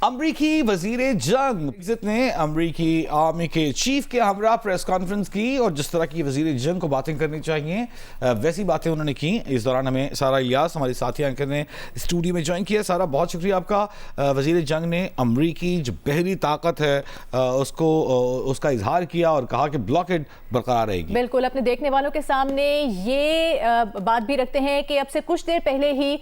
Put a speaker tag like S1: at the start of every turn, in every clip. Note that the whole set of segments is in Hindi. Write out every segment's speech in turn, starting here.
S1: अमरीकी वजीर जंग ने अमरीकी आर्मी के चीफ के हमरा प्रेस कॉन्फ्रेंस की और जिस तरह की वजीर जंग को बातें करनी चाहिए वैसी बातें उन्होंने की। इस दौरान हमें सारा इलियास हमारी साथी एंकर ने स्टूडियो में ज्वाइन किया। सारा बहुत शुक्रिया आपका। वजीर जंग ने अमरीकी जो बहरी ताकत है उसका इजहार किया और कहा कि ब्लॉकेड बरकरार रहेगी।
S2: बिल्कुल, अपने देखने वालों के सामने ये बात भी रखते हैं कि अब से कुछ देर पहले ही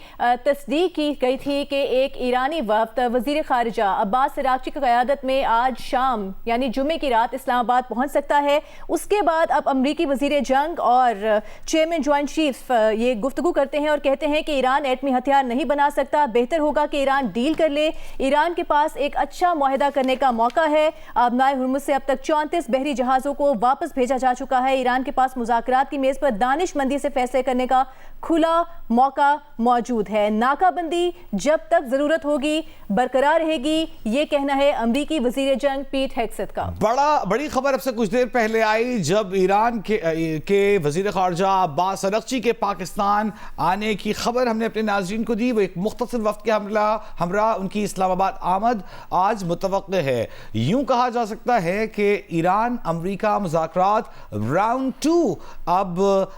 S2: तस्दीक की गई थी कि एक ईरानी वफ्द वजीर खारिजा अब्बास अरागची की क़यादत में आज शाम यानी जुमे की रात इस्लामाबाद पहुंच सकता है। उसके बाद अब अमरीकी वजीर जंग और चेयरमैन ज्वाइंट चीफ ये गुफ्तगू करते हैं और कहते हैं कि ईरान एटमी हथियार नहीं बना सकता, बेहतर होगा कि ईरान डील कर ले। ईरान के पास एक अच्छा मुआहदा करने का मौका है। आबनाए हुर्मुज़ से अब तक 34 बहरी जहाज़ों को वापस भेजा जा चुका है। ईरान के पास मुज़ाकरात की मेज़ पर दानिशमंदी से फैसले करने का खुला मौका मौजूद है। नाकाबंदी जब तक ज़रूरत होगी बरकरार रहेगी, ये कहना है अमरीकी वजीर जंग पीट हेग्सेथ का।
S1: बड़ी खबर अब से कुछ देर पहले आई जब ईरान के वजीर खारजा अब्बास अरागची के पाकिस्तान आने की खबर हमने अपने नाज़रीन को दी। वो एक मुख्तसर वक्त के हमरा उनकी इस्लामाबाद आमद आज मुतवक्के है। यूं कहा जा सकता है कि ईरान अमरीका मुज़ाकरात राउंड 2 अब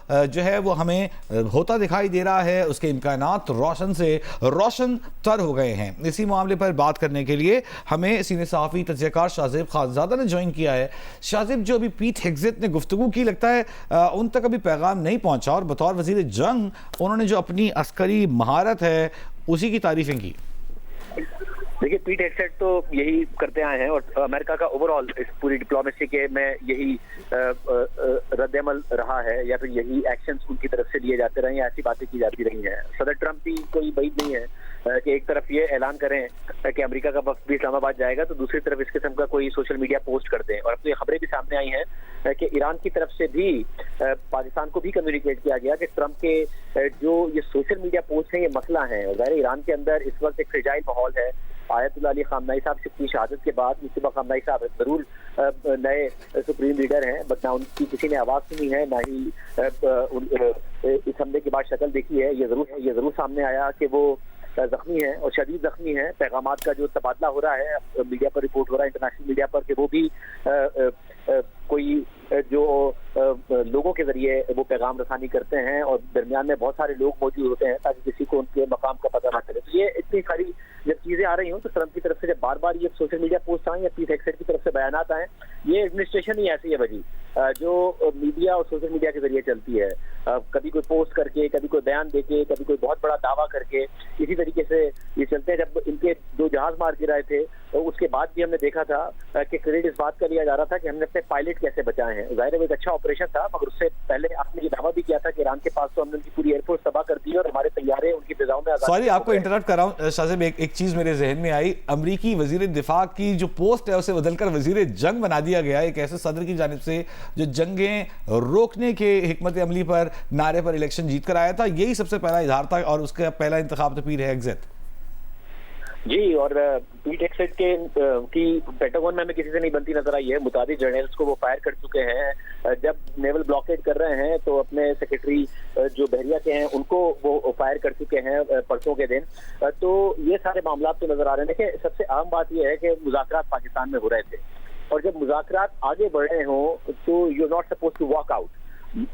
S1: जो है वो हमें होता दिखाई दे रहा है। उसके इम्कानात रोशन से रोशन तर हो गए हैं। इसी मामले पर बात करने के लिए हमें सीनियर सहाफ़ी तजज़ियाकार शाहज़ेब खानज़ादा ने ज्वाइन किया है। शाहज़ेब, जो अभी पीट हेग्सेथ ने गुफ्तगू की, लगता है उन तक अभी पैगाम नहीं पहुंचा और बतौर वज़ीर जंग उन्होंने जो अपनी अस्करी महारत है उसी की तारीफें की।
S3: देखिए, पीट हेग्सेथ तो यही करते आए हैं और अमेरिका का ओवरऑल इस पूरी डिप्लोमेसी के में यही रद्द-ए-अमल रहा है या फिर यही एक्शंस उनकी तरफ से लिए जाते रहे, ऐसी बातें की जाती रही हैं। सदर ट्रंप की कोई बैद नहीं है कि एक तरफ ये ऐलान करें कि अमेरिका का वक्त भी इस्लामाबाद जाएगा तो दूसरी तरफ इस किस्म का कोई सोशल मीडिया पोस्ट कर दें। और अब तो ये खबरें भी सामने आई हैं कि ईरान की तरफ से भी पाकिस्तान को भी कम्युनिकेट किया गया कि ट्रंप के जो ये सोशल मीडिया पोस्ट हैं ये मसला है। और ज़ाहिर ईरान के अंदर इस वक्त एक फ्रेजाइल माहौल है। आयतुल्लाह अली खामनाई साहब की शहादत के बाद मुस्तफा खामनाई साहब जरूर नए सुप्रीम लीडर हैं, बट ना उनकी किसी ने आवाज़ सुनी है, ना ही इस हमले के बाद शक्ल देखी है। ये जरूर सामने आया कि वो जख्मी है और शदीद जख्मी है। पैगामात का जो तबादला हो रहा है मीडिया पर रिपोर्ट हो रहा है, इंटरनेशनल मीडिया पर, कि वो भी कोई जो लोगों के जरिए वो पैगाम रसानी करते हैं और दरमियान में बहुत सारे लोग मौजूद होते हैं ताकि किसी को उनके मकाम का पता ना चले। तो ये इतनी सारी जब चीजें आ रही हों तो ट्रंप की तरफ से जब बार बार ये सोशल मीडिया पोस्ट आए या पीट हेग्सेथ की तरफ से बयानात आए, ये एडमिनिस्ट्रेशन ही ऐसी है वजी जो मीडिया और सोशल मीडिया के जरिए चलती है। कभी कोई पोस्ट करके, कभी कोई बयान देके, कभी कोई बहुत बड़ा दावा करके, इसी तरीके से ये चलते हैं। जब इनके 2 जहाज मार गिराए थे तो उसके बाद भी हमने देखा था कि क्रेडिट इस बात का लिया जा रहा था कि हमने अपने पायलट कैसे बचाए हैं। जाहिर है वो एक अच्छा ऑपरेशन था, मगर उससे पहले आपने ये दावा भी किया था कि ईरान के पास तो हमने उनकी पूरी एयरफोर्स तबाह कर दी और हमारे तैयारे उनकी फिजाओं में।
S1: सॉरी आपको इंटरप्ट कर रहा हूं शाहज़ेब, एक चीज मेरे जहन में आई। अमरीकी वजीर दिफा की जो पोस्ट है उसे बदलकर वजीर जंग बना दिया गया। एक ऐसे सदर की जानिब से जो जंगें रोकने के हिकमत अमली पर नारे पर इलेक्शन जीत कर आया था, यही सबसे पहला इजहार था और उसका पहला इंतखाब तो पीट हेग्सेथ
S3: जी। और पीट हेग्सेथ की पेंटागन में हमें किसी से नहीं बनती नजर आई है। मुताबिक जर्नल्स को वो फायर कर चुके हैं। जब नेवल ब्लॉकेड कर रहे हैं तो अपने सेक्रेटरी जो बहरिया के हैं उनको वो फायर कर चुके हैं परसों के दिन। तो ये सारे मामला तो नजर आ रहे हैं। देखिए, सबसे अहम बात यह है कि मुज़ाकरात पाकिस्तान में हो रहे थे और जब मुज़ाकरात आगे बढ़ रहे हों तो you are not suppose to walk out.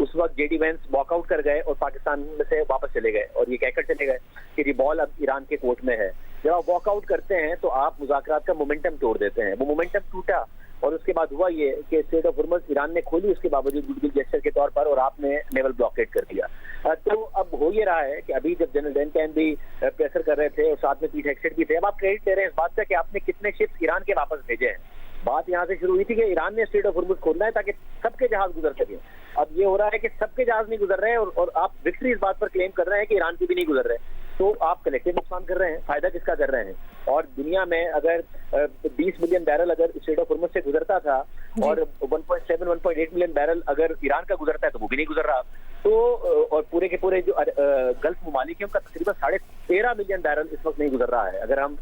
S3: उस वक्त जेडी वेंस वॉकआउट कर गए और पाकिस्तान में से वापस चले गए और ये कहकर चले गए कि ये बॉल अब ईरान के कोर्ट में है। जब आप वॉकआउट करते हैं तो आप मुज़ाकरात का मोमेंटम तोड़ देते हैं। वो मोमेंटम टूटा और उसके बाद हुआ ये कि स्ट्रेट ऑफ हॉर्मुज़ ईरान ने खोली उसके बावजूद गुडविल जेस्चर के तौर पर और आपने नेवल ब्लॉकेड कर दिया। तो अब हो ये रहा है कि अभी जब जनरल डेन भी प्रेशर कर रहे थे और साथ में पीट हेग्सेथ भी थे, अब आप क्रेडिट दे रहे हैं इस बात का कि आपने कितने शिप्स ईरान के वापस भेजे हैं। बात यहाँ से शुरू हुई थी कि ईरान ने स्ट्रेट ऑफ हॉर्मुज़ खोलना है ताकि सबके जहाज गुजर सके। अब ये हो रहा है कि सबके जहाज नहीं गुजर रहे हैं और आप विक्ट्री इस बात पर क्लेम कर रहे हैं कि ईरान की भी नहीं गुजर रहे, तो आप कलेक्टिव नुकसान कर रहे हैं। फायदा किसका कर रहे हैं? और दुनिया में अगर 20 मिलियन बैरल अगर स्ट्रेट ऑफ हॉर्मुज़ से गुजरता था और 1.8 मिलियन बैरल अगर ईरान का गुजरता है तो वो भी नहीं गुजर रहा। तो और पूरे के पूरे जो गल्फ ममालिक है उनका तकरीबन 13.5 मिलियन बैरल इस वक्त नहीं गुजर रहा है। अगर हम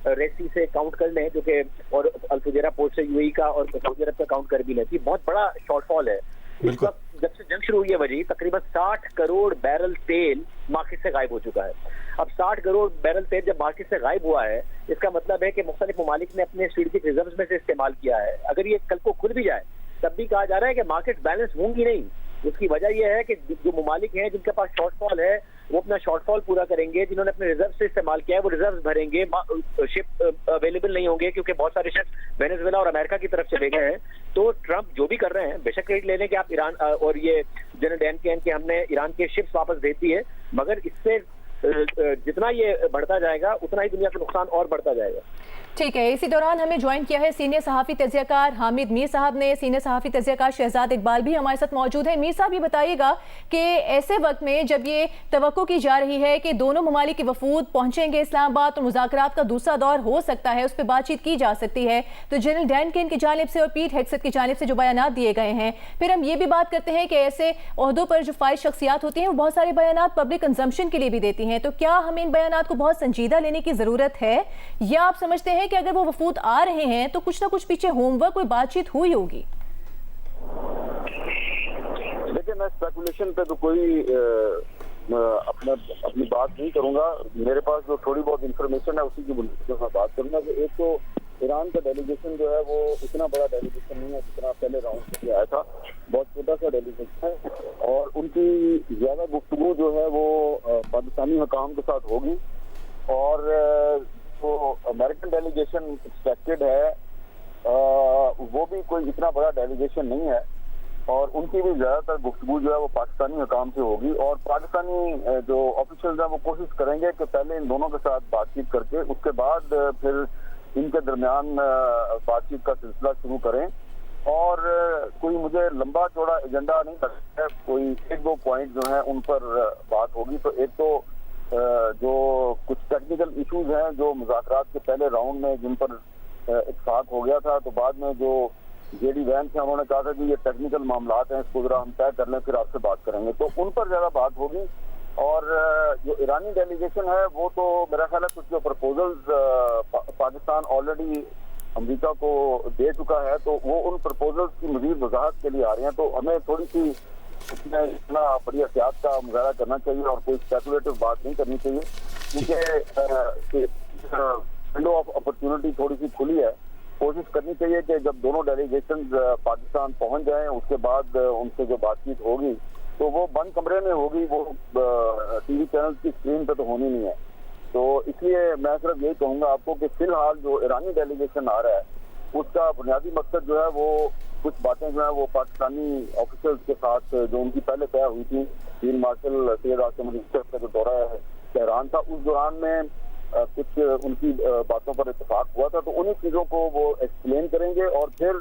S3: रेड सी से काउंट कर लें जो कि और अल फुजैरा पोर्ट से यूएई का और सऊदी अरब का काउंट कर भी लें, बहुत बड़ा शॉर्टफॉल है। इस वक्त जब से जंग शुरू हुई है वजी, तकरीबन 60 करोड़ बैरल तेल मार्केट से गायब हो चुका है। अब 60 करोड़ बैरल तेल जब मार्केट से गायब हुआ है, इसका मतलब है कि मुख्तलिफ ममालिक ने अपने स्ट्रेटेजिक रिजर्व्स में से इस्तेमाल किया है। अगर ये कल को खुल भी जाए तब भी कहा जा रहा है कि मार्केट बैलेंस होंगी नहीं। उसकी वजह यह है कि जो ममालिक हैं जिनके पास शॉर्टफॉल है वो अपना शॉर्टफॉल पूरा करेंगे, जिन्होंने अपने रिजर्व से इस्तेमाल किया है वो रिजर्व भरेंगे, शिप अवेलेबल नहीं होंगे क्योंकि बहुत सारे शिप वेनेजुएला और अमेरिका की तरफ चले गए हैं। तो ट्रंप जो भी कर रहे हैं, बेशक क्रेडिट ले लें कि आप ईरान और ये जनरल डैन केन के हमने ईरान के शिप्स वापस दे दी है, मगर इससे जितना ये बढ़ता जाएगा उतना ही दुनिया का नुकसान और बढ़ता जाएगा।
S2: ठीक है, इसी दौरान हमें ज्वाइन किया है सीनियर सहाफ़ी तज्ज़ियाकार हामिद मीर साहब ने। सीनियर सहाफ़ी तज्ज़ियाकार शहजाद इकबाल भी हमारे साथ मौजूद है। मीर साहब ये बताइएगा कि ऐसे वक्त में जब ये तवक्को की जा रही है कि दोनों ममालिक के वफूद पहुंचेंगे इस्लामाबाद और मुज़ाकरात का दूसरा दौर हो सकता है, उस पर बातचीत की जा सकती है, तो जनरल डैन केन की जानिब से और पीट हेग्सेट की जानिब से जो बयानात दिए गए हैं, फिर हम ये भी बात करते हैं कि ऐसे ओहदों पर जो फाइज शख्सियात होती हैं वो बहुत सारे बयानात पब्लिक कंजम्पशन के लिए भी देती हैं, तो क्या हमें इन बयानात को बहुत संजीदा लेने की ज़रूरत है, या आप समझते हैं कि अगर वो वफूद आ रहे हैं तो कुछ ना कुछ पीछे होमवर्क कोई बातचीत हुई होगी?
S4: देखिए, मैं स्पेकुलेशन पे तो कोई अपनी बात नहीं करूंगा। मेरे पास जो थोड़ी बहुत इंफॉर्मेशन है उसी की बुनियाद पर मैं बात करूंगा कि एक तो ईरान का डेलीगेशन जो है वो इतना बड़ा डेलीगेशन नहीं है जितना पहले राउंड में आया था, बहुत छोटा सा डेलीगेशन है और उनकी ज्यादा गुफ्तगू जो है वो पाकिस्तानी हुकाम के साथ होगी और तो अमेरिकन डेलीगेशन एक्सपेक्टेड है वो भी कोई इतना बड़ा डेलीगेशन नहीं है और उनकी भी ज्यादातर गुफ्तगू जो है वो पाकिस्तानी हुकाम से होगी और पाकिस्तानी जो ऑफिशियल्स हैं वो कोशिश करेंगे कि पहले इन दोनों के साथ बातचीत करके उसके बाद फिर इनके दरमियान बातचीत का सिलसिला शुरू करें और कोई मुझे लंबा चौड़ा एजेंडा नहीं लगता है, कोई एक दो पॉइंट जो है उन पर बात होगी। तो एक तो जो कुछ टेक्निकल इश्यूज हैं जो मुज़ाकरात के पहले राउंड में जिन पर इत्तेफाक हो गया था, तो बाद में जो जेडी वैंस हैं उन्होंने कहा था कि ये टेक्निकल मामलात हैं, इसको जरा हम तय कर लें फिर आपसे बात करेंगे, तो उन पर ज्यादा बात होगी। और जो ईरानी डेलीगेशन है वो तो मेरा ख्याल है कुछ जो प्रपोजल्स पाकिस्तान ऑलरेडी अमेरिका को दे चुका है तो वो उन प्रपोजल्स की मजीद वजाहत के लिए आ रही हैं, तो हमें थोड़ी सी उसमें इतना बड़ी एहतियात का मुजाहरा करना चाहिए और कोई स्पेकुलेटिव बात नहीं करनी चाहिए क्योंकि विंडो ऑफ अपॉर्चुनिटी थोड़ी सी खुली है। कोशिश करनी चाहिए कि जब दोनों डेलीगेशन पाकिस्तान पहुंच जाएं उसके बाद उनसे जो बातचीत होगी तो वो बंद कमरे में होगी, वो टीवी चैनल की स्क्रीन पे तो होनी नहीं है। तो इसलिए मैं सिर्फ यही कहूंगा आपको कि फिलहाल जो ईरानी डेलीगेशन आ रहा है उसका बुनियादी मकसद जो है वो कुछ बातें जो है वो पाकिस्तानी ऑफिसर्स के साथ जो उनकी पहले तय हुई थी, फील्ड मार्शल सैयद आसिम मुनीर का जो दौरा तेहरान था उस दौरान में कुछ उनकी बातों पर इत्तेफाक हुआ था, तो उन्हीं चीजों को वो एक्सप्लेन करेंगे और फिर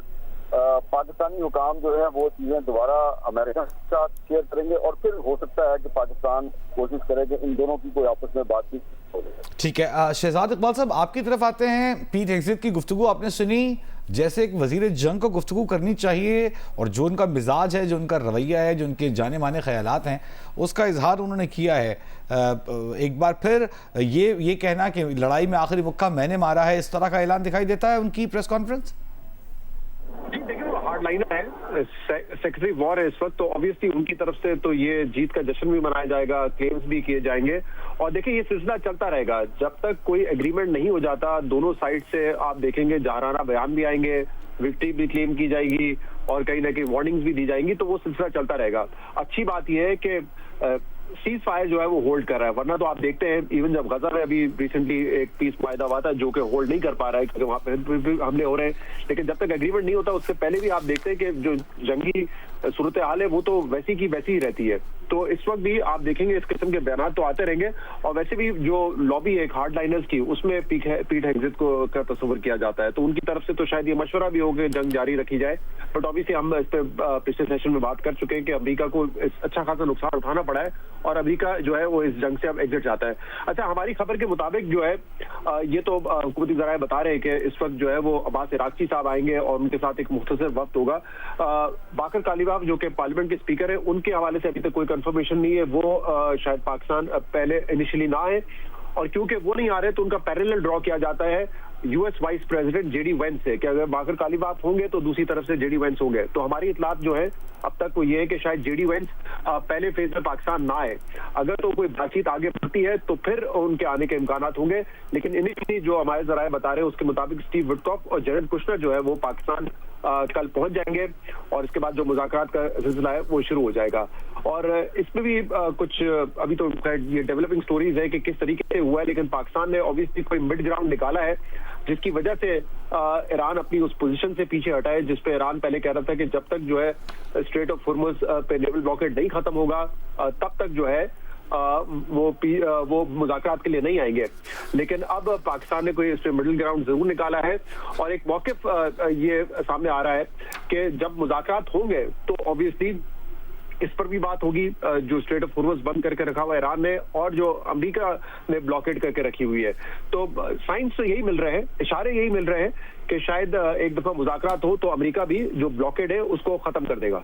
S4: पाकिस्तानी हुकाम जो है वो चीजें दोबारा अमेरिका के साथ शेयर करेंगे और फिर हो सकता है कि पाकिस्तान कोशिश करे कि इन दोनों की कोई आपस में बातचीत हो जाए।
S1: ठीक है, शहजाद इकबाल साहब आपकी तरफ आते हैं। पीट हेग्सेट की गुफ्तगू आपने सुनी, जैसे एक वजीर जंग को गुफ्तगू करनी चाहिए और जो उनका मिजाज है, जो उनका रवैया है, जो उनके जाने माने ख्यालात हैं उसका इजहार उन्होंने किया है। एक बार फिर ये कहना कि लड़ाई में आखिरी मुक्का मैंने मारा है, इस तरह का ऐलान दिखाई देता है उनकी प्रेस कॉन्फ्रेंस।
S5: देखिए वो हार्डलाइनर है, सेक्रेटरी वॉर है इस वक्त, तो ऑब्वियसली उनकी तरफ से तो ये जीत का जश्न भी मनाया जाएगा, क्लेम्स भी किए जाएंगे और देखिए ये सिलसिला चलता रहेगा जब तक कोई एग्रीमेंट नहीं हो जाता। दोनों साइड से आप देखेंगे जाराना बयान भी आएंगे, विक्ट्री भी क्लेम की जाएगी और कहीं ना कहीं वार्निंग्स भी दी जाएंगी, तो वो सिलसिला चलता रहेगा। अच्छी बात यह है कि सीज फायर जो है वो होल्ड कर रहा है, वरना तो आप देखते हैं इवन जब गजा में अभी रिसेंटली एक पीस मुआहदा हुआ था जो कि होल्ड नहीं कर पा रहा है क्योंकि वहां पे हमले हो रहे हैं, लेकिन जब तक एग्रीमेंट नहीं होता उससे पहले भी आप देखते हैं कि जो जंगी सूरत हाल है वो तो वैसी की वैसी ही रहती है। तो इस वक्त भी आप देखेंगे इस किस्म के बयान तो आते रहेंगे और वैसे भी जो लॉबी है हार्ड लाइनर्स की उसमें पीट हेग्सेट को का तस्वर किया जाता है, तो उनकी तरफ से तो शायद ये मशवरा भी हो कि जंग जारी रखी जाए, बट ऑब्वियसली हम इस पे पिछले सेशन में बात कर चुके हैं कि अमेरिका को अच्छा खासा नुकसान उठाना पड़ा है और अमेरिका जो है वो इस जंग से अब एग्जिट चाहता है। अच्छा, हमारी खबर के मुताबिक जो है ये तो हुकूमती ज़राए बता रहे हैं कि इस वक्त जो है वो अब्बास इराक़ची साहब आएंगे और उनके साथ एक मुख्तसर वक्त होगा। बाकर कालीबाफ जो कि पार्लियामेंट के स्पीकर है उनके हवाले से अभी तक कोई कंफर्मेशन नहीं है, वो शायद पाकिस्तान पहले इनिशियली ना आए और क्योंकि वो नहीं आ रहे तो उनका पैरेलल ड्रॉ किया जाता है US vice president JD Vance से कि अगर बाकर कालीबाफ होंगे तो दूसरी तरफ से जेडी वेंस होंगे। तो हमारी इतलात जो है अब तक वो ये है कि शायद जेडी वेंस पहले फेज में पाकिस्तान ना आए। अगर तो कोई बातचीत आगे बढ़ती है तो फिर उनके आने के इम्कानात होंगे, लेकिन इनिशियली जो हमारे जराए बता रहे हैं उसके मुताबिक स्टीव विटकॉफ और जेरेड कुशनर जो है वो पाकिस्तान कल पहुंच जाएंगे और इसके बाद जो मुज़ाकरात का सिलसिला है वो शुरू हो जाएगा। और इसमें भी कुछ अभी तो ये डेवलपिंग स्टोरीज है कि किस तरीके से हुआ है, लेकिन पाकिस्तान ने ऑब्वियसली कोई मिड ग्राउंड निकाला है जिसकी वजह से ईरान अपनी उस पोजीशन से पीछे हटा है जिस पे ईरान पहले कह रहा था कि जब तक जो है स्ट्रेट ऑफ हॉर्मुज़ पे नेवल ब्लॉकेड नहीं खत्म होगा तब तक जो है वो मुज़ाकरात के लिए नहीं आएंगे। लेकिन अब पाकिस्तान ने कोई इस पे मिडिल ग्राउंड जरूर निकाला है और एक मौक़िफ ये सामने आ रहा है कि जब मुज़ाकरात होंगे तो ऑब्वियसली इस पर भी बात होगी जो स्ट्रेट ऑफ हॉर्मुज़ बंद करके रखा हुआ ईरान ने और जो अमेरिका ने ब्लॉकेड करके रखी हुई है। तो साइंस तो यही मिल रहे हैं, इशारे यही मिल रहे हैं कि शायद एक दफा मुज़ाकरात हो तो अमेरिका भी जो ब्लॉकेड है उसको खत्म कर देगा।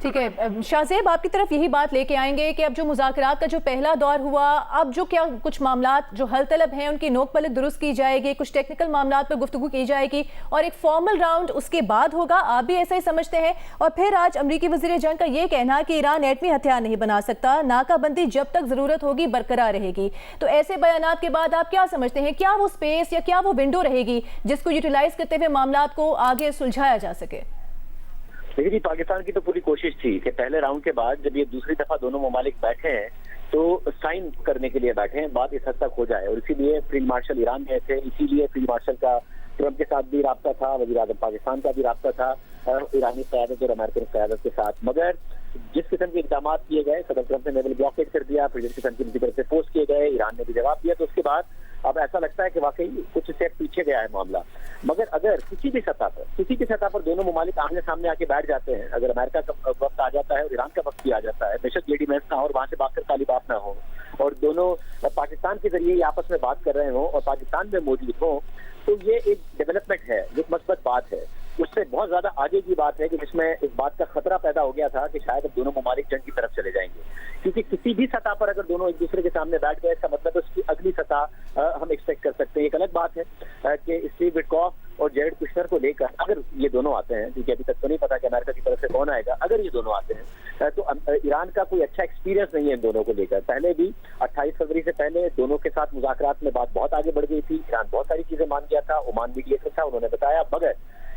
S2: ठीक है शाहजेब, आपकी तरफ यही बात लेके आएंगे कि अब जो मुज़ाकरात का जो पहला दौर हुआ, अब जो क्या कुछ मामलात जो हल तलब हैं उनकी नोक पलक दुरुस्त की जाएगी, कुछ टेक्निकल मामलात पर गुफ्तगू की जाएगी और एक फॉर्मल राउंड उसके बाद होगा, आप भी ऐसा ही समझते हैं? और फिर आज अमरीकी वज़ीर जंग का ये कहना कि ईरान एटमी हथियार नहीं बना सकता, नाकाबंदी जब तक ज़रूरत होगी बरकरार रहेगी। तो ऐसे बयानात के बाद आप क्या समझते हैं, क्या वो स्पेस या क्या वो विंडो रहेगी जिसको यूटिलाइज करते हुए मामलात को आगे सुलझाया जा सके?
S3: देखिए जी, पाकिस्तान की तो पूरी कोशिश थी कि पहले राउंड के बाद जब ये दूसरी दफा दोनों ममालिक बैठे हैं तो साइन करने के लिए बैठे हैं, बात इस हद तक हो जाए। और इसीलिए फील्ड मार्शल ईरान गए थे, इसीलिए फील्ड मार्शल का ट्रंप के साथ भी राब्ता था, वज़ीर आज़म पाकिस्तान का भी राब्ता था ईरानी क़यादत और अमेरिकन क़यादत के साथ। मगर जिस किस्म के इक़दाम किए गए, सदर ट्रंप ने नेवल ब्लॉकेड कर दिया, प्रेसिडेंट की संसद की तरफ से पोस्ट किए गए, ईरान ने भी जवाब दिया, तो उसके बाद अब ऐसा लगता है कि वाकई कुछ स्टेप पीछे गया है मामला। मगर अगर किसी भी सतह पर दोनों ममालिक आमने सामने आके बैठ जाते हैं, अगर अमेरिका का वक्त आ जाता है और ईरान का वक्त भी आ जाता है, बेशक जेडी वेंस ना हो और वहां से बाकर कालीबाफ ना हो और दोनों पाकिस्तान के जरिए आपस में बात कर रहे हो और पाकिस्तान में मौजूद हो, तो ये एक डेवलपमेंट है, एक मस्बत बात है। उससे बहुत ज्यादा आगे की बात है कि जिसमें इस बात का खतरा पैदा हो गया था कि शायद अब दोनों ममालिक जंग की तरफ चले जाएंगे, क्योंकि किसी भी सतह पर अगर दोनों एक दूसरे के सामने बैठ गए, इसका मतलब उसकी अगली सतह हम एक्सपेक्ट कर सकते हैं। एक अलग बात है कि स्टीव विटकॉफ और जेरेड कुशनर को लेकर अगर ये दोनों आते हैं, क्योंकि अभी तक तो नहीं पता कि अमेरिका की तरफ से कौन आएगा, अगर ये दोनों आते हैं तो ईरान का कोई अच्छा एक्सपीरियंस नहीं है इन दोनों को लेकर। पहले भी 28 फरवरी से पहले दोनों के साथ मुज़ाकरात में बात बहुत आगे बढ़ गई थी, ईरान बहुत सारी चीजें मान गया था, ओमान मीडिएटर था, उन्होंने बताया। मगर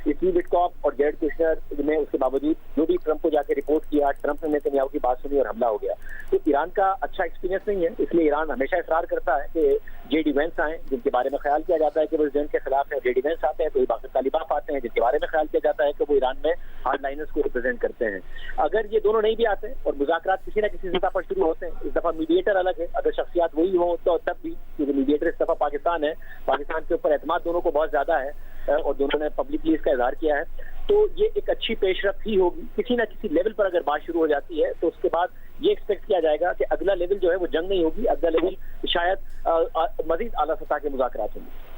S3: स्टीव विटकॉफ और जेरेड कुशनर ने उसके बावजूद जो भी ट्रंप को जाके रिपोर्ट किया, ट्रंप ने नेतन्याहू की बात सुनी और हमला हो गया। तो ईरान का अच्छा एक्सपीरियंस नहीं है, इसलिए ईरान हमेशा इसरार करता है कि जेडी वेंस आए, जिनके बारे में ख्याल किया जाता है कि वो जंग के खिलाफ है। जेडी वेंस आते हैं तो बाकर कालीबाफ आते हैं, जिनके बारे में ख्याल किया जाता है कि वो ईरान में हार्ड लाइनर्स को रिप्रेजेंट करते हैं। अगर ये दोनों नहीं भी आते और मुज़ाकरात किसी न किसी सतह पर शुरू होते हैं, इस दफा मीडिएटर अलग है, अगर शख्सियात वही हो तो तब भी, क्योंकि मीडिएटर इस दफा पाकिस्तान है, पाकिस्तान के ऊपर एतमाद दोनों को बहुत ज्यादा है और दोनों ने पब्लिकली इसका इजहार किया है, तो ये एक अच्छी पेशरफ्त ही होगी। किसी ना किसी लेवल पर अगर बात शुरू हो जाती है तो उसके बाद ये एक्सपेक्ट किया जाएगा कि अगला लेवल जो है वो जंग नहीं होगी, अगला लेवल शायद मजीद आला सतह के मुज़ाकरात होंगे।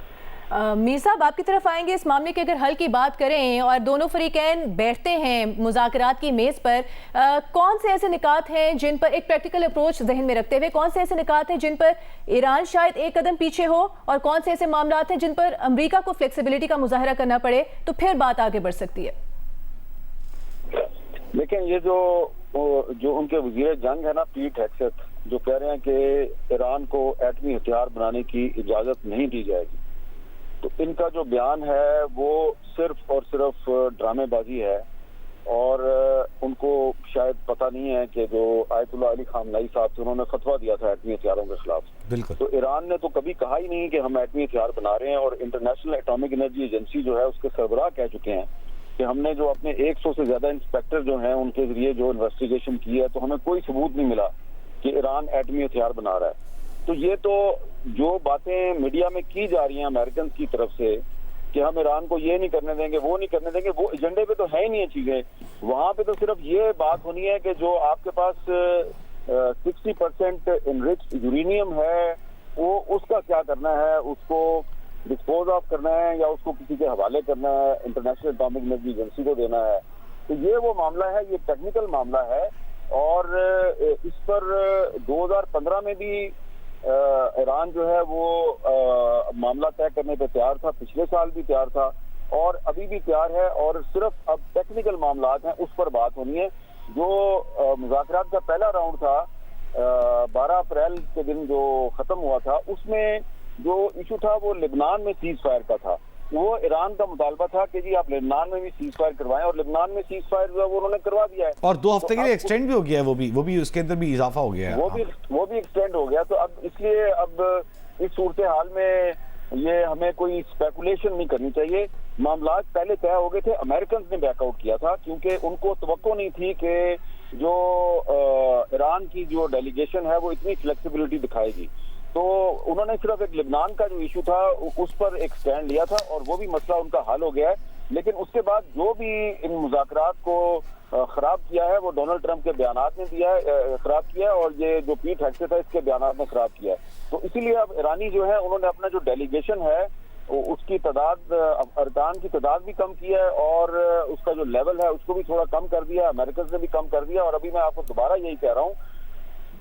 S2: मीर साहब, आपकी तरफ आएंगे इस मामले की अगर हल की बात करें और दोनों फरीकैन बैठते हैं मुज़ाकरात की मेज़ पर, कौन से ऐसे निकात हैं जिन पर एक प्रैक्टिकल अप्रोच जहन में रखते हुए, कौन से ऐसे निकात हैं जिन पर ईरान शायद एक कदम पीछे हो और कौन से ऐसे मामलात हैं जिन पर अमेरिका को फ्लेक्सिबिलिटी का मुजाहरा करना पड़े तो फिर बात आगे बढ़ सकती है?
S4: लेकिन ये जो उनके वजीर जंग है ना, पीट हेक्सेट, जो कह रहे हैं कि ईरान को एटमी हथियार बनाने की इजाजत नहीं दी जाएगी, तो इनका जो बयान है वो सिर्फ और सिर्फ ड्रामेबाजी है और उनको शायद पता नहीं है कि जो आयतुल्लाह अली खामनेई साहब थे उन्होंने फतवा दिया था एटमी हथियारों के खिलाफ।
S1: बिल्कुल।
S4: तो ईरान ने तो कभी कहा ही नहीं कि हम एटमी हथियार बना रहे हैं, और इंटरनेशनल एटॉमिक एनर्जी एजेंसी जो है उसके सरबराह कह चुके हैं कि हमने जो अपने 100 से ज्यादा इंस्पेक्टर जो हैं उनके जरिए जो इन्वेस्टिगेशन की है तो हमें कोई सबूत नहीं मिला कि ईरान एटमी हथियार बना रहा है। तो ये तो जो बातें मीडिया में की जा रही हैं अमेरिकन की तरफ से कि हम ईरान को ये नहीं करने देंगे, वो नहीं करने देंगे, वो एजेंडे पे तो है ही नहीं है चीजें। वहां पे तो सिर्फ ये बात होनी है कि जो आपके पास 60% इनरिच्ड यूरेनियम है वो उसका क्या करना है, उसको डिस्पोज ऑफ करना है या उसको किसी के हवाले करना है, इंटरनेशनल एटॉमिक एनर्जी एजेंसी को देना है। तो ये वो मामला है, ये टेक्निकल मामला है और इस पर 2015 में भी ईरान जो है वो मामला तय करने पे तैयार था, पिछले साल भी तैयार था और अभी भी तैयार है, और सिर्फ अब टेक्निकल मामलात हैं उस पर बात होनी है। जो मुज़ाकरात का पहला राउंड था 12 अप्रैल के दिन जो खत्म हुआ था, उसमें जो इशू था वो लेबनान में सीज फायर का था। वो ईरान का मुतालबा था कि जी आप लेबनान में भी सीज फायर करवाएं, और लेबनान में सीज फायर जो है वो उन्होंने करवा दिया है
S1: और 2 हफ्ते के लिए एक्सटेंड भी हो गया है, वो भी उसके अंदर भी इजाफा हो गया है,
S4: वो भी एक्सटेंड हो गया। तो अब इसलिए अब इस सूरत हाल में ये हमें कोई स्पेकुलेशन नहीं करनी चाहिए। मामला पहले तय हो गए थे, अमेरिकन ने बैकआउट किया था क्योंकि उनको तवक्को नहीं थी कि जो ईरान की जो डेलीगेशन है वो इतनी फ्लेक्सिबिलिटी दिखाएगी। तो उन्होंने सिर्फ एक लेबनान का जो इशू था उस पर एक स्टैंड लिया था और वो भी मसला उनका हल हो गया है। लेकिन उसके बाद जो भी इन मुज़ाकरात को खराब किया है वो डोनाल्ड ट्रंप के बयानात ने दिया है, खराब किया है, और ये जो पीट हेगसेथ है इसके बयानात ने खराब किया है। तो इसीलिए अब ईरानी जो है उन्होंने अपना जो डेलीगेशन है उसकी तादाद, अरकान की तादाद भी कम की है और उसका जो लेवल है उसको भी थोड़ा कम कर दिया, अमेरिकन ने भी कम कर दिया। और अभी मैं आपको दोबारा यही कह रहा हूँ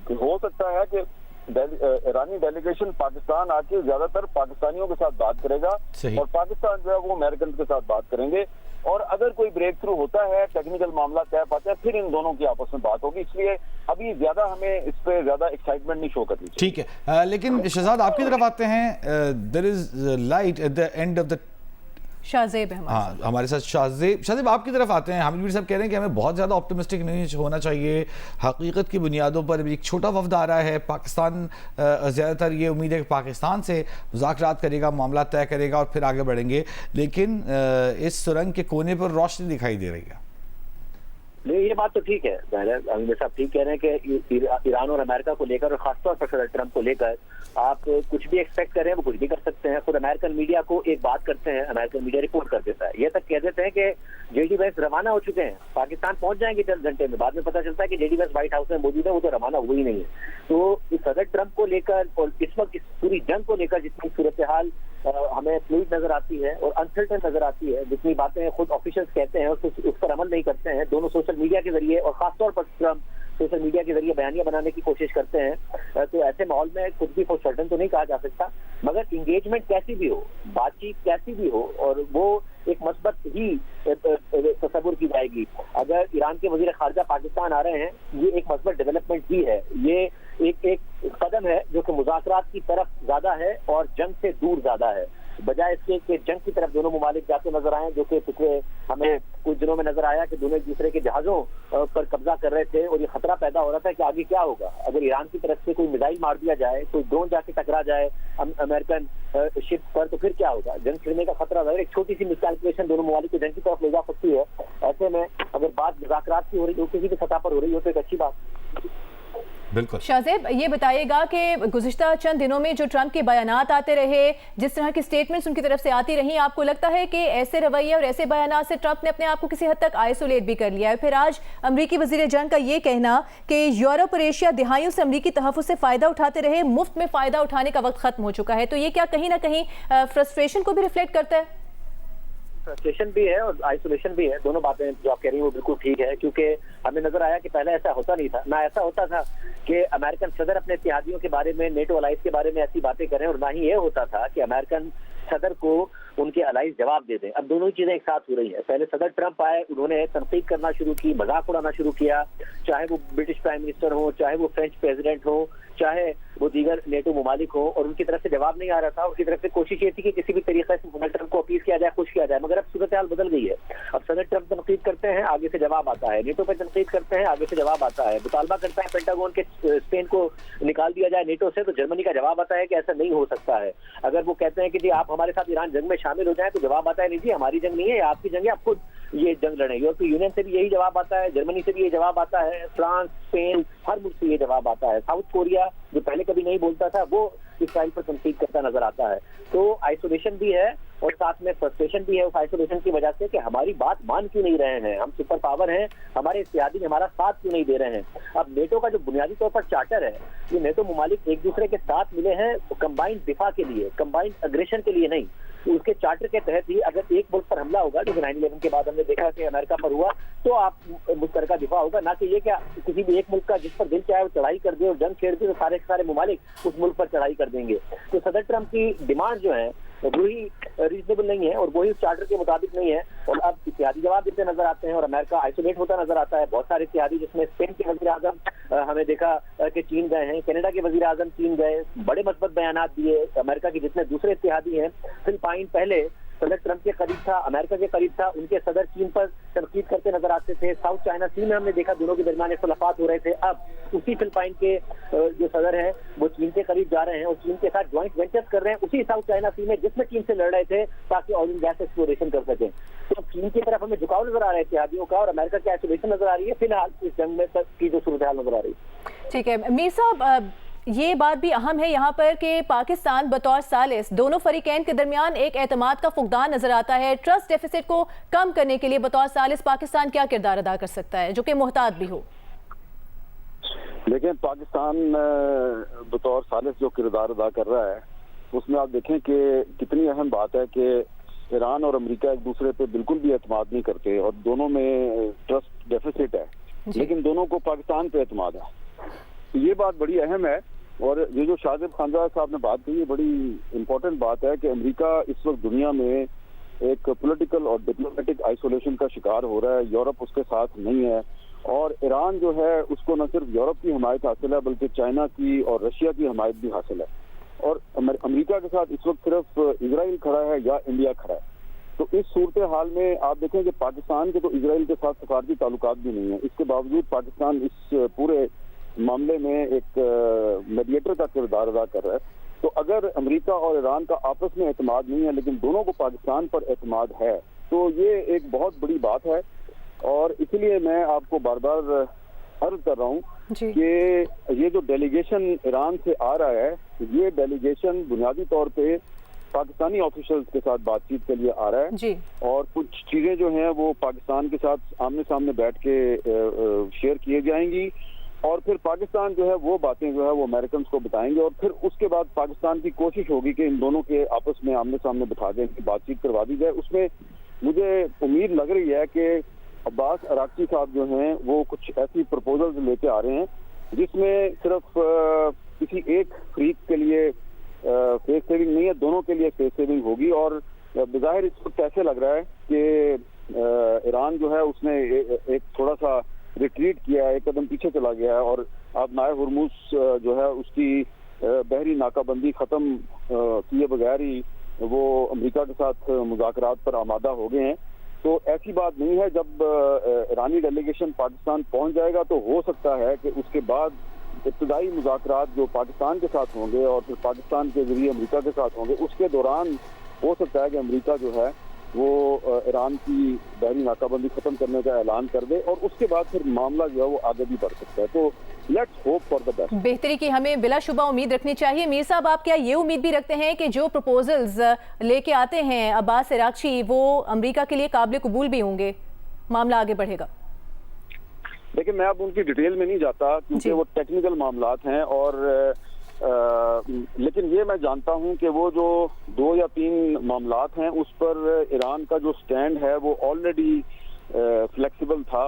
S4: कि हो सकता है कि ईरानी डेलीगेशन पाकिस्तान आके ज्यादातर पाकिस्तानियों के साथ बात करेगा और पाकिस्तान जो है वो अमेरिकन के साथ बात करेंगे, और अगर कोई ब्रेक थ्रू होता है, टेक्निकल मामला तय पाते हैं, फिर इन दोनों की आपस में बात होगी। इसलिए अभी ज्यादा हमें इस पे ज्यादा एक्साइटमेंट नहीं शो करनी चाहिए।
S1: ठीक है, लेकिन शहजाद आपकी तरफ आते हैं। There is light at the end of the
S2: Shahzeb है
S1: हमारे साथ। शाहजेब आपकी तरफ आते हैं। हामिद साहब कह रहे हैं कि हमें बहुत ज़्यादा ऑप्टिमिस्टिक नहीं होना चाहिए, हकीकत की बुनियादों पर एक छोटा वफद आ रहा है पाकिस्तान। ज़्यादातर ये उम्मीद है कि पाकिस्तान से मुज़ाकरात करेगा, मामला तय करेगा और फिर आगे बढ़ेंगे, लेकिन इस सुरंग के कोने पर रोशनी दिखाई दे रही है।
S3: नहीं, ये बात तो ठीक है, अमीर साहब ठीक कह रहे हैं कि ईरान और अमेरिका को लेकर और खासतौर पर सदर ट्रंप को लेकर आप कुछ भी एक्सपेक्ट कर रहे हैं वो कुछ भी कर सकते हैं। खुद अमेरिकन मीडिया को एक बात करते हैं, अमेरिकन मीडिया रिपोर्ट कर देता है, ये तक कह देते हैं कि जेडी वैंस रवाना हो चुके हैं, पाकिस्तान पहुंच जाएंगे चंद घंटे में। बाद में पता चलता है कि जेडी वैंस व्हाइट हाउस में मौजूद है, वो तो रवाना हुआ ही नहीं है। तो इस सदर ट्रंप को लेकर और इस वक्त इस पूरी जंग को लेकर जितनी सूरत हाल हमें फ्लूइड नजर आती है और अनसर्टेन नजर आती है, जितनी बातें खुद ऑफिशियल्स कहते हैं उस पर अमल नहीं करते हैं, दोनों सोशल मीडिया के जरिए और खासतौर पर ट्रंप सोशल मीडिया के जरिए बयानियां बनाने की कोशिश करते हैं, तो ऐसे माहौल में कुछ भी फॉर सर्टेन तो नहीं कहा जा सकता। मगर इंगेजमेंट कैसी भी हो, बातचीत कैसी भी हो, और वो एक मस्बत ही तस्वुर की जाएगी। अगर ईरान के वजीर खारजा पाकिस्तान आ रहे हैं, ये एक मस्बत डेवलपमेंट ही है, ये एक कदम है जो कि मुज़ाकरात की तरफ ज्यादा है और जंग से दूर ज्यादा है, बजाय इसके कि जंग की तरफ दोनों मुमालिक जाते नजर आए, जो कि पिछले हमें कुछ दिनों में नजर आया कि दोनों एक दूसरे के जहाजों पर कब्जा कर रहे थे और ये खतरा पैदा हो रहा था कि आगे क्या होगा। अगर ईरान की तरफ से कोई मिसाइल मार दिया जाए, कोई ड्रोन जाके टकरा जाए अमेरिकन शिप पर, तो फिर क्या होगा। जंग छिड़ने का खतरा था। एक छोटी सी मिसकैलकुलेशन दोनों मुमालिक को जंग की तरफ ले जा सकती है। ऐसे में अगर बात मुज़ाकरात की हो रही हो, किसी भी सतह पर हो रही हो, तो एक अच्छी बात।
S1: बिल्कुल।
S2: शाहजेब ये बताइएगा कि गुज़िश्ता चंद दिनों में जो ट्रंप के बयानात आते रहे, जिस तरह की स्टेटमेंट्स उनकी तरफ से आती रही, आपको लगता है कि ऐसे रवैये और ऐसे बयानात से ट्रंप ने अपने आप को किसी हद तक आइसोलेट भी कर लिया है? फिर आज अमरीकी वज़ीर जंग का ये कहना कि यूरोप और एशिया दिहाइयों से अमरीकी तहफ़्फ़ुज़ से फ़ायदा उठाते रहे, मुफ्त में फ़ायदा उठाने का वक्त ख़त्म हो चुका है, तो ये क्या कहीं ना कहीं फ्रस्ट्रेशन को भी रिफ्लेक्ट करता है?
S3: फ्रस्ट्रेशन भी है और आइसोलेशन भी है। दोनों बातें जो आप कह रही हैं वो बिल्कुल ठीक है, क्योंकि हमें नजर आया कि पहले ऐसा होता नहीं था। ना ऐसा होता था कि अमेरिकन सदर अपने इत्तेहादियों के बारे में, नेटो अलाइज के बारे में ऐसी बातें करें, और ना ही ये होता था कि अमेरिकन सदर को उनके अलाइज जवाब दे दें। अब दोनों चीजें एक साथ हो रही है। पहले सदर ट्रंप आए, उन्होंने तनकीद करना शुरू की, मजाक उड़ाना शुरू किया, चाहे वो ब्रिटिश प्राइम मिनिस्टर हो, चाहे वो फ्रेंच प्रेसिडेंट हो, चाहे वो दीगर नेटो मुमालिक हो, और उनकी तरफ से जवाब नहीं आ रहा था। उनकी तरफ से कोशिश ये थी कि किसी भी तरीके से डोनाल्ड ट्रंप को अपील किया जाए, खुश किया जाए। मगर अब सूरत हाल बदल गई है। अब सदर ट्रंप तनकीद करते हैं, आगे से जवाब आता है, नेटो पर तनकीद करते हैं, आगे से जवाब आता है, मुतालबा करता है पेंटागन के स्पेन को निकाल दिया जाए नेटो से, तो जर्मनी का जवाब आता है कि ऐसा नहीं हो सकता है। अगर वो कहते हैं कि जी आप हमारे साथ ईरान जंग में शामिल हो जाए, तो जवाब आता है नहीं जी हमारी जंग नहीं है, आपकी जंग है, आप खुद ये जंग लड़ें। यूरोपीय यूनियन से भी यही जवाब आता है, जर्मनी से भी ये जवाब आता है, फ्रांस, स्पेन, हर मुल्क से ये जवाब आता है। साउथ कोरिया जो पहले कभी नहीं बोलता था, वो इसराइल पर तनकीद करता नजर आता है। तो आइसोलेशन भी है और साथ में फ्रस्ट्रेशन भी है उस आइसोलेशन की वजह से कि हमारी बात मान क्यों नहीं रहे हैं, हम सुपर पावर हैं, हमारे इत्तेहादी हमारा साथ क्यों नहीं दे रहे हैं। अब नेटो का जो बुनियादी तौर पर चार्टर है, ये नेटो मुमालिक एक दूसरे के साथ मिले हैं कंबाइंड दिफा के लिए, कंबाइंड अग्रेशन के लिए नहीं। उसके चार्टर के तहत ही अगर एक मुल्क पर हमला होगा, जैसे 9/11 के बाद हमने देखा कि अमेरिका पर हुआ, तो आप मुश्तरका दिफा होगा, ना कि ये क्या किसी भी एक मुल्क का जिस पर दिल चाहे वो चढ़ाई कर दे और जंग छेड़ दे तो सारे के सारे मुमालिक उस मुल्क पर चढ़ाई कर देंगे। तो सदर ट्रंप की डिमांड जो है वही रीजनेबल नहीं है और वही चार्टर के मुताबिक नहीं है, और अब इत्तेहादी जवाब देते नजर आते हैं और अमेरिका आइसोलेट होता नजर आता है। बहुत सारे इत्तेहादी, जिसमें स्पेन के वजीर आजम हमें देखा कि चीन गए हैं, कनाडा के वजीर आजम चीन गए, बड़े मस्बत बयान दिए। अमेरिका के जितने दूसरे इत्तेहादी हैं, फिलिपाइन पहले सदर ट्रंप के करीब था, अमेरिका के करीब था, उनके सदर चीन पर तनकीद करते नजर आते थे। साउथ चाइना सी में हमने देखा दोनों के दरमियान इख्तलाफात हो रहे थे। अब उसी फिलिपाइन के जो सदर हैं वो चीन के करीब जा रहे हैं और चीन के साथ ज्वाइंट वेंचर्स कर रहे हैं उसी साउथ चाइना सी में जिसमें चीन से लड़ रहे थे ताकि ऑयल एंड गैस एक्सप्लोरेशन कर सकें। तो चीन की तरफ हमें झुकाव नजर आ रहा है इत्तेहादियों का और अमेरिका की आइसोलेशन नजर आ रही है फिलहाल इस जंग में तक की जो सूरत हाल नजर आ रही है।
S2: ठीक है मीर साहब, ये बात भी अहम है यहाँ पर कि पाकिस्तान बतौर सालिस दोनों फरीकैन के दरमियान एक एतमाद का फुकदान नजर आता है। ट्रस्ट डेफिसिट को कम करने के लिए बतौर सालिस पाकिस्तान क्या किरदार अदा कर सकता है जो कि मोहतात भी हो?
S4: लेकिन पाकिस्तान बतौर सालिस जो किरदार अदा कर रहा है उसमें आप देखें कि कितनी अहम बात है कि ईरान और अमेरिका एक दूसरे पे बिल्कुल भी एतमाद नहीं करते और दोनों में ट्रस्ट डेफिसिट है, लेकिन दोनों को पाकिस्तान पे एतमाद है। तो ये बात बड़ी अहम है और ये जो शाजिब खानजादा साहब ने बात कही है बड़ी इंपॉर्टेंट बात है कि अमेरिका इस वक्त दुनिया में एक पॉलिटिकल और डिप्लोमेटिक आइसोलेशन का शिकार हो रहा है। यूरोप उसके साथ नहीं है और ईरान जो है उसको न सिर्फ यूरोप की हमायत हासिल है बल्कि चाइना की और रशिया की हमायत भी हासिल है। और अमेरिका के साथ इस वक्त सिर्फ इजराइल खड़ा है या इंडिया खड़ा है। तो इस सूरत हाल में आप देखें कि पाकिस्तान के तो इजराइल के साथ सफारती ताल्लुकात भी नहीं है, इसके बावजूद पाकिस्तान इस पूरे मामले में एक मीडिएटर का किरदार अदा कर रहा है। तो अगर अमेरिका और ईरान का आपस में एतमाद नहीं है लेकिन दोनों को पाकिस्तान पर एतमाद है तो ये एक बहुत बड़ी बात है। और इसलिए मैं आपको बार बार अर्ज कर रहा हूँ कि ये जो डेलीगेशन ईरान से आ रहा है ये डेलीगेशन बुनियादी तौर पे पाकिस्तानी ऑफिशियल्स के साथ बातचीत के लिए आ रहा है
S2: जी।
S4: और कुछ चीजें जो हैं वो पाकिस्तान के साथ आमने सामने बैठ के शेयर किए जाएंगी और फिर पाकिस्तान जो है वो बातें जो है वो अमेरिकन को बताएंगे और फिर उसके बाद पाकिस्तान की कोशिश होगी कि इन दोनों के आपस में आमने सामने बिठा के इनकी बातचीत करवा दी जाए। उसमें मुझे उम्मीद लग रही है कि अब्बास अराक्ची साहब जो हैं वो कुछ ऐसी प्रपोजल्स लेके आ रहे हैं जिसमें सिर्फ किसी एक फ्रीक के लिए फेस सेविंग नहीं है, दोनों के लिए फेस सेविंग होगी। और बज़ाहिर इस वक्त ऐसे लग रहा है कि ईरान जो है उसने एक थोड़ा सा रिट्रीट किया है, एक कदम पीछे चला गया है और अब नाए हुरमुज जो है उसकी बहरी नाकाबंदी खत्म किए बगैर ही वो अमेरिका के साथ मुज़ाकरात पर आमादा हो गए हैं। तो ऐसी बात नहीं है, जब ईरानी डेलीगेशन पाकिस्तान पहुंच जाएगा तो हो सकता है कि उसके बाद इब्तदाई मुज़ाकरात जो पाकिस्तान के साथ होंगे और फिर पाकिस्तान के जरिए अमेरिका के साथ होंगे उसके दौरान हो सकता है कि अमेरिका जो है वो ईरान की बहरी नाकाबंदी खत्म करने का ऐलान कर दे और उसके बाद फिर मामला जो है वो आगे भी बढ़ सकता है। तो let's hope for the best.
S2: बेहतरी की हमें बिलाशुबा उम्मीद रखनी चाहिए। मीर साहब, आप क्या ये उम्मीद भी रखते हैं कि जो प्रपोजल्स लेके आते हैं अब्बास अराक्ची वो अमेरिका के लिए काबिल कबूल भी होंगे, मामला आगे बढ़ेगा?
S4: देखिए मैं अब उनकी डिटेल में नहीं जाता क्योंकि वो टेक्निकल मामलात हैं और लेकिन ये मैं जानता हूं कि वो जो 2 या 3 मामलात हैं उस पर ईरान का जो स्टैंड है वो ऑलरेडी फ्लेक्सिबल था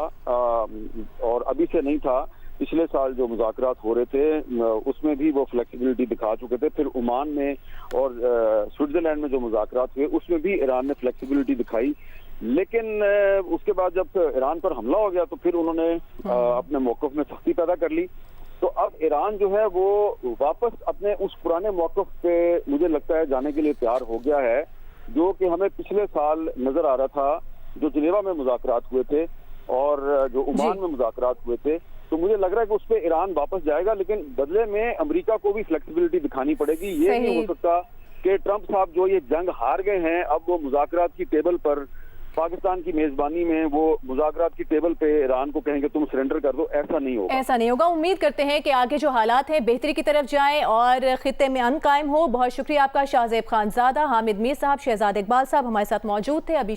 S4: और अभी से नहीं था। पिछले साल जो मुज़ाकरात हो रहे थे उसमें भी वो फ्लेक्सिबिलिटी दिखा चुके थे। फिर ओमान में और स्विट्जरलैंड में जो मुज़ाकरात हुए उसमें भी ईरान ने फ्लेक्सिबिलिटी दिखाई, लेकिन उसके बाद जब ईरान पर हमला हो गया तो फिर उन्होंने अपने मौक़िफ़ में सख्ती पैदा कर ली। तो अब ईरान जो है वो वापस अपने उस पुराने मौक़िफ़ पे मुझे लगता है जाने के लिए तैयार हो गया है जो कि हमें पिछले साल नजर आ रहा था जो जिनेवा में मुज़ाकरात हुए थे और जो ओमान में मुज़ाकरात हुए थे। तो मुझे लग रहा है कि उस पर ईरान वापस जाएगा, लेकिन बदले में अमेरिका को भी फ्लेक्सिबिलिटी दिखानी पड़ेगी। ये नहीं हो सकता कि ट्रंप साहब जो ये जंग हार गए हैं अब वो मुज़ाकरात की टेबल पर पाकिस्तान की मेजबानी में वो मुज़ाकरात की टेबल पे ईरान को कहेंगे तुम सरेंडर कर दो। ऐसा नहीं होगा,
S2: ऐसा नहीं होगा। उम्मीद करते हैं कि आगे जो हालात हैं बेहतरी की तरफ जाएं और खित्ते में अमन कायम हो। बहुत शुक्रिया आपका शाहजेब खानजादा। हामिद मीर साहब, शहजाद इकबाल साहब हमारे साथ मौजूद थे। अभी